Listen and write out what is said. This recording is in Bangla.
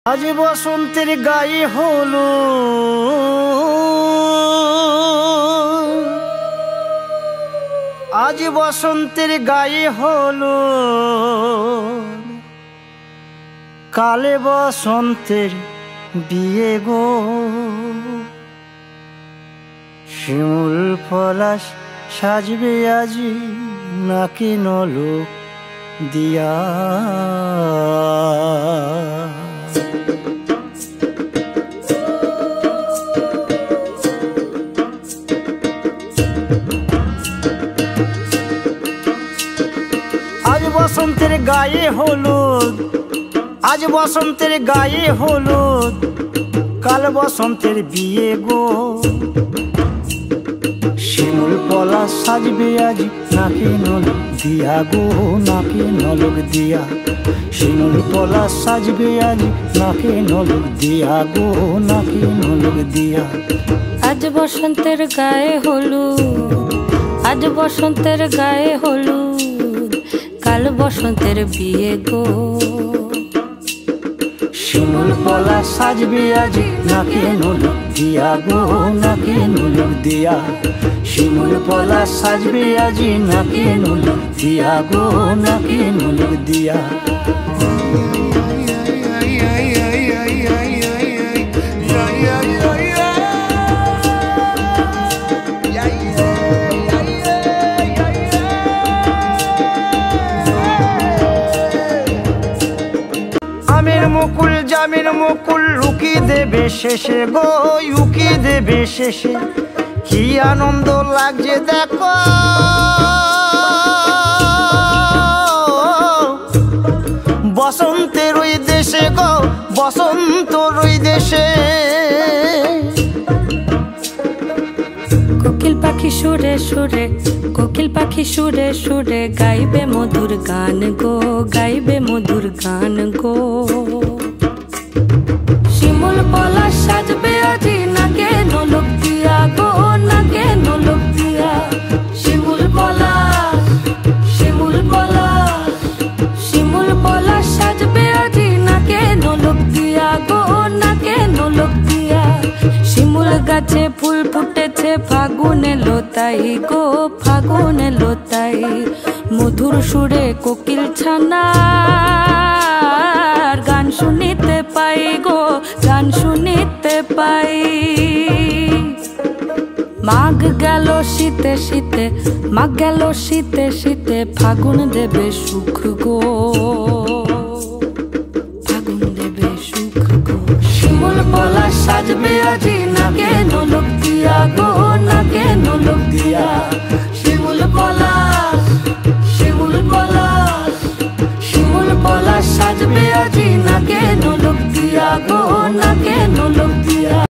আজ বসন্তের গায়ে হলো আজ বসন্তের গায়ে হলো কালে বসন্তের বিয়ে গো। শিমুল পলাশ সাজবে আজি নাকি নলক দিয়া। আজ বসন্তের গায়ে হলুদ আজ বসন্তের গায়ে হলুদ কাল বসন্তের বিয়ে গো। শিমুল পলাশ সাজবে আজি নাকি নলক দিয়া গো নাকি নলক দিয়া। শিমুল পলাশ সাজবে আজি নাকি নলক দিয়া গো নাকি নলক দিয়া। আজ বসন্তের গায়ে হলুদ আজ বসন্তের গায়ে হলুদ কাল বসন্তের বিয়ে গো। শিমুল পলাশ সাজবে আজি নাকি নলক দিয়া গো নাকি নলক দিয়া। শিমুল পলাশ সাজবে আজি নাকি নলক দিয়া গো নাকি নলক দিয়া। আমের মুকুল জামের মুকুল লুকি দেবে শেষে গো উকি দেবে শেষে। কি আনন্দ লাগছে দেখো বসন্তের ওই দেশে গো বসন্তর ওই দেশে। কোকিল পাখি সুরে সুরে কোকিল পাখি সুরে সুরে গাইবে মধুর গান গো গাইবে মধুর গান গো। শিমুল পলাশ সাজবে আজি নাকে নলক দিয়া গো নাকে নলক দিয়া। শিমুল পলাশ শিমুল পলাশ শিমুল পলাশ সাজবে আজি নাকে নলক দিয়া গো নাকে নলক দিয়া। শিমুল গাছে ফুল ফুটেছে ফাগুন এলো তাই গো ফাগুন এলো তাই। মধুর সুরে কোকিল ছানার গান শুনিতে পাই গো গান শুনিতে পাই। মাঘ গেল শীতে শীতে মাঘ গেল শীতে শীতে ফাগুন দেবে সুখ গো।